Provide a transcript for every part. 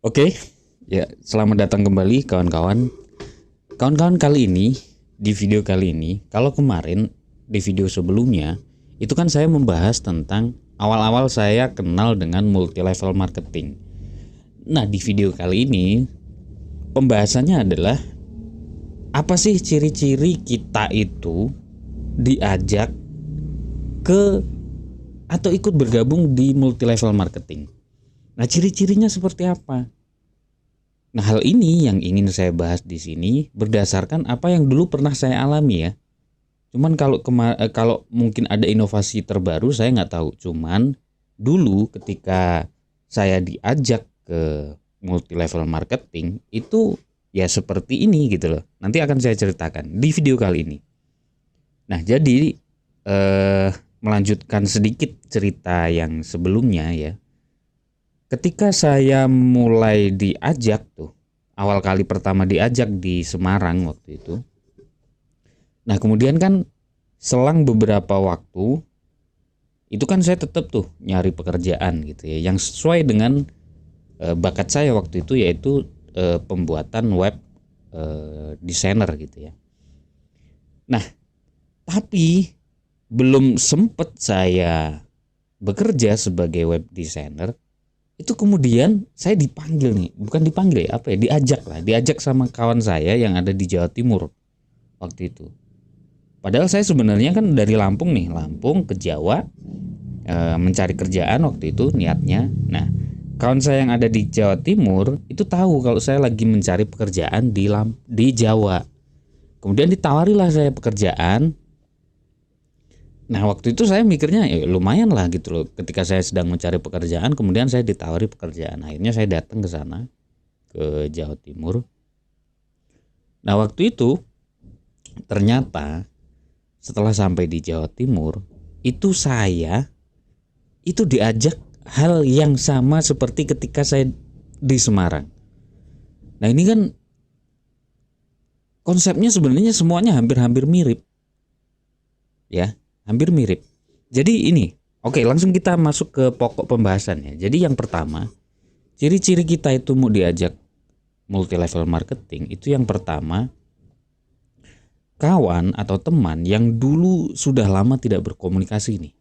Oke, ya selamat datang kembali kawan-kawan. Kawan-kawan kali ini, di video kali ini, kalau kemarin di video sebelumnya, itu kan saya membahas tentang awal-awal saya kenal dengan multi level marketing. Nah, di video kali ini, pembahasannya adalah apa sih ciri-ciri kita itu diajak ke atau ikut bergabung di multi level marketing. Nah, ciri-cirinya seperti apa? Nah, hal ini yang ingin saya bahas di sini berdasarkan apa yang dulu pernah saya alami ya. Cuman kalau mungkin ada inovasi terbaru saya nggak tahu. Cuman dulu ketika saya diajak ke multi level marketing itu ya seperti ini gitu loh. Nanti akan saya ceritakan di video kali ini. Nah, jadi melanjutkan sedikit cerita yang sebelumnya ya. Ketika saya mulai diajak tuh, awal kali pertama diajak di Semarang waktu itu. Nah, kemudian kan selang beberapa waktu itu kan saya tetap tuh nyari pekerjaan gitu ya, yang sesuai dengan bakat saya waktu itu, yaitu pembuatan web designer gitu ya. Nah, tapi belum sempet saya bekerja sebagai web designer, itu kemudian saya dipanggil nih, bukan dipanggil ya, apa ya, diajak sama kawan saya yang ada di Jawa Timur waktu itu. Padahal saya sebenarnya kan dari Lampung nih, Lampung ke Jawa, mencari kerjaan waktu itu niatnya. Nah, kawan saya yang ada di Jawa Timur itu tahu kalau saya lagi mencari pekerjaan di Jawa. Kemudian ditawarilah saya pekerjaan. Nah, waktu itu saya mikirnya ya lumayan lah gitu loh. Ketika saya sedang mencari pekerjaan, kemudian saya ditawari pekerjaan. Akhirnya saya datang ke sana, ke Jawa Timur. Nah, waktu itu ternyata setelah sampai di Jawa Timur, itu saya itu diajak hal yang sama seperti ketika saya di Semarang. Nah, ini kan konsepnya sebenarnya semuanya hampir-hampir mirip. Ya, hampir mirip. Jadi ini, oke, langsung kita masuk ke pokok pembahasannya. Jadi yang pertama, ciri-ciri kita itu mau diajak multi level marketing itu yang pertama, kawan atau teman yang dulu sudah lama tidak berkomunikasi nih.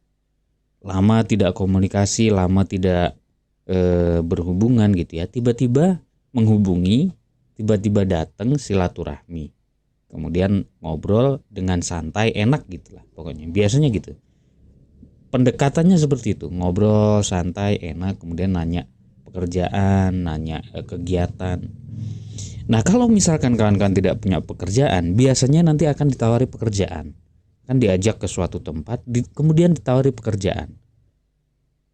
Lama tidak komunikasi, lama tidak berhubungan gitu ya. Tiba-tiba menghubungi, tiba-tiba datang silaturahmi. Kemudian ngobrol dengan santai, enak gitu lah pokoknya. Biasanya gitu. Pendekatannya seperti itu, ngobrol santai, enak, kemudian nanya pekerjaan, nanya kegiatan. Nah, kalau misalkan kawan-kawan tidak punya pekerjaan, biasanya nanti akan ditawari pekerjaan. Kan diajak ke suatu tempat, kemudian ditawari pekerjaan.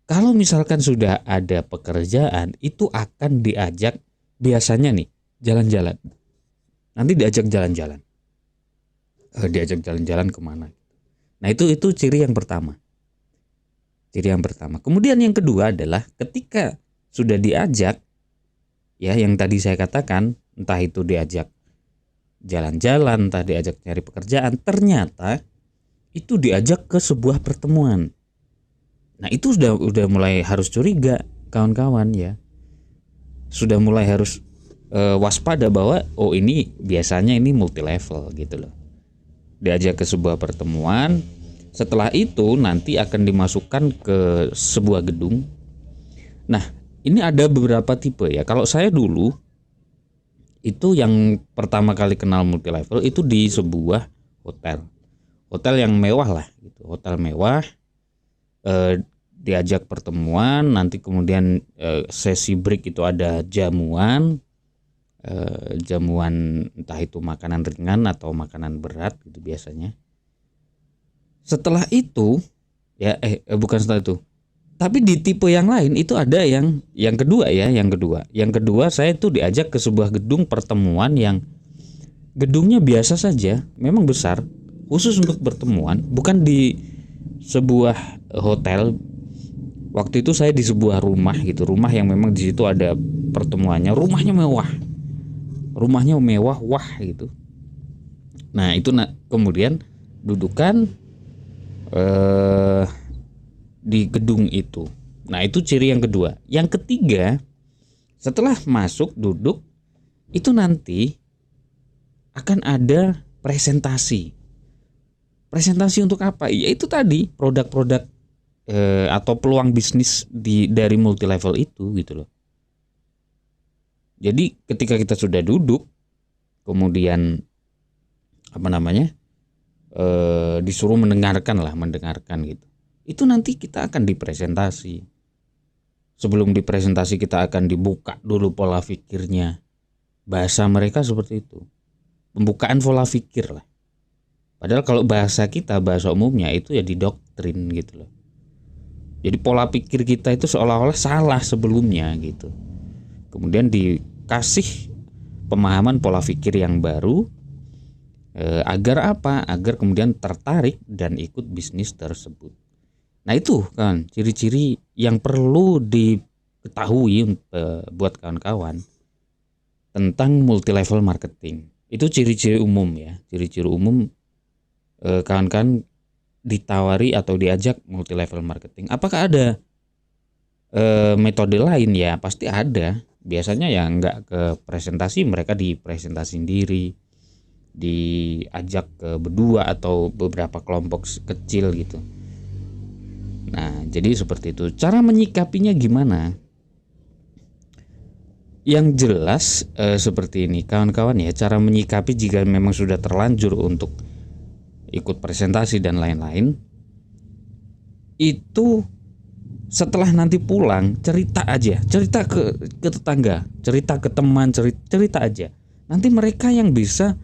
Kalau misalkan sudah ada pekerjaan, itu akan diajak biasanya nih jalan-jalan. Nanti diajak jalan-jalan. Diajak jalan-jalan kemana? Nah, itu ciri yang pertama. Ciri yang pertama. Kemudian yang kedua adalah ketika sudah diajak, ya yang tadi saya katakan, entah itu diajak jalan-jalan, entah diajak cari pekerjaan, ternyata itu diajak ke sebuah pertemuan. Nah, itu udah mulai harus curiga kawan-kawan ya. Sudah mulai harus waspada bahwa oh ini biasanya ini multi level gitu loh. Diajak ke sebuah pertemuan, setelah itu nanti akan dimasukkan ke sebuah gedung. Nah, ini ada beberapa tipe ya. Kalau saya dulu itu yang pertama kali kenal multi level itu di sebuah hotel. Hotel yang mewah lah gitu. Hotel mewah, diajak pertemuan, nanti kemudian sesi break itu ada jamuan, jamuan entah itu makanan ringan atau makanan berat gitu biasanya. Setelah itu ya bukan setelah itu, tapi di tipe yang lain itu ada yang kedua ya, yang kedua saya itu diajak ke sebuah gedung pertemuan yang gedungnya biasa saja, memang besar, khusus untuk pertemuan, bukan di sebuah hotel. Waktu itu saya di sebuah rumah gitu, rumah yang memang di situ ada pertemuannya, rumahnya mewah wah gitu. Nah itu kemudian dudukan di gedung itu. Nah itu ciri yang kedua. Yang ketiga, Setelah masuk duduk, itu nanti akan ada presentasi. Presentasi untuk apa? Ya itu tadi, produk-produk atau peluang bisnis dari multi level itu gitu loh. Jadi ketika kita sudah duduk, kemudian disuruh mendengarkan gitu. Itu nanti kita akan dipresentasi. Sebelum dipresentasi kita akan dibuka dulu pola pikirnya. Bahasa mereka seperti itu. Pembukaan pola pikir lah. Padahal kalau bahasa kita, bahasa umumnya itu ya didoktrin gitu loh. Jadi pola pikir kita itu seolah-olah salah sebelumnya gitu. Kemudian dikasih pemahaman pola pikir yang baru, agar apa? Agar kemudian tertarik dan ikut bisnis tersebut. Nah itu kan ciri-ciri yang perlu diketahui buat kawan-kawan tentang multi level marketing. Itu ciri-ciri umum ya, ciri-ciri umum kawan-kawan ditawari atau diajak multi level marketing. Apakah ada metode lain? Ya pasti ada. Biasanya ya nggak ke presentasi, mereka dipresentasi sendiri, diajak ke berdua atau beberapa kelompok kecil gitu. Nah jadi seperti itu. Cara menyikapinya gimana? Yang jelas seperti ini kawan-kawan ya, cara menyikapi jika memang sudah terlanjur untuk ikut presentasi dan lain-lain, itu setelah nanti pulang cerita aja, cerita ke tetangga, cerita ke teman, cerita aja. Nanti mereka yang bisa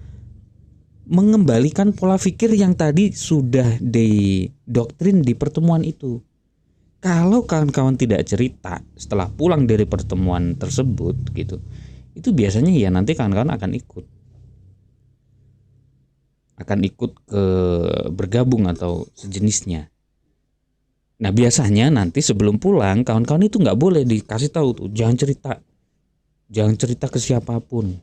mengembalikan pola pikir yang tadi sudah didoktrin di pertemuan itu. Kalau kawan-kawan tidak cerita setelah pulang dari pertemuan tersebut gitu, itu biasanya ya nanti kawan-kawan akan ikut ke bergabung atau sejenisnya. Nah biasanya nanti sebelum pulang kawan-kawan itu nggak boleh dikasih tahu tuh, jangan cerita ke siapapun,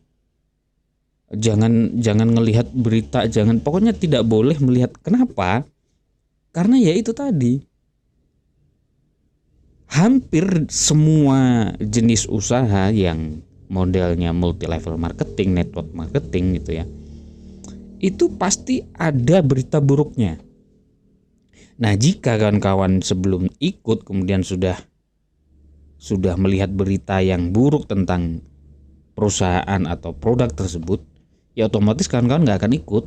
jangan ngelihat berita, pokoknya tidak boleh melihat. Kenapa? Karena ya itu tadi, hampir semua jenis usaha yang modelnya multi level marketing, network marketing gitu ya, itu pasti ada berita buruknya. Nah jika kawan-kawan sebelum ikut kemudian sudah melihat berita yang buruk tentang perusahaan atau produk tersebut, ya otomatis kawan-kawan nggak akan ikut.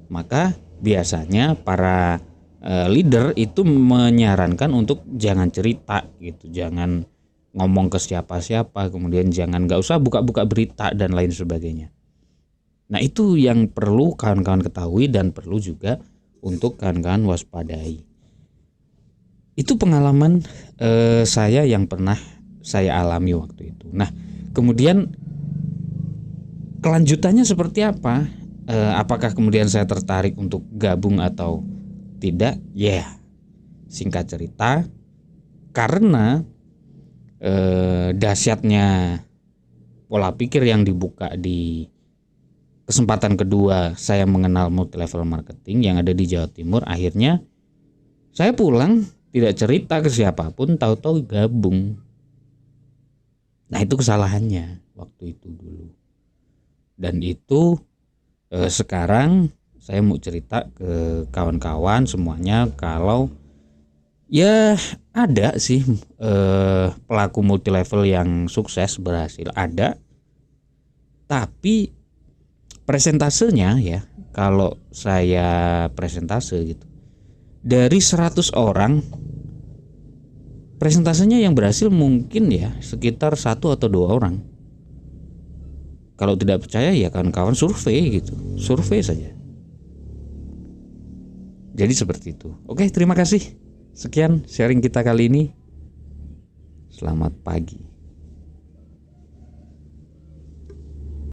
Maka biasanya para leader itu menyarankan untuk jangan cerita gitu, jangan ngomong ke siapa-siapa, kemudian nggak usah buka-buka berita dan lain sebagainya. Nah itu yang perlu kawan-kawan ketahui dan perlu juga untuk kawan-kawan waspadai. Itu pengalaman saya yang pernah saya alami waktu itu. Nah kemudian kelanjutannya seperti apa? Apakah kemudian saya tertarik untuk gabung atau tidak? Singkat cerita, karena dahsyatnya pola pikir yang dibuka di kesempatan kedua saya mengenal multi level marketing yang ada di Jawa Timur, akhirnya saya pulang tidak cerita ke siapapun, tahu-tahu gabung. Nah itu kesalahannya waktu itu dulu. Dan itu sekarang saya mau cerita ke kawan-kawan semuanya kalau ya ada sih pelaku multi level yang sukses berhasil, ada. Tapi presentasenya ya, kalau saya presentase gitu, dari 100 orang presentasenya yang berhasil mungkin ya sekitar 1 atau 2 orang. Kalau tidak percaya ya kawan-kawan survei gitu, survei saja. Jadi seperti itu. Oke, terima kasih. Sekian sharing kita kali ini. Selamat pagi.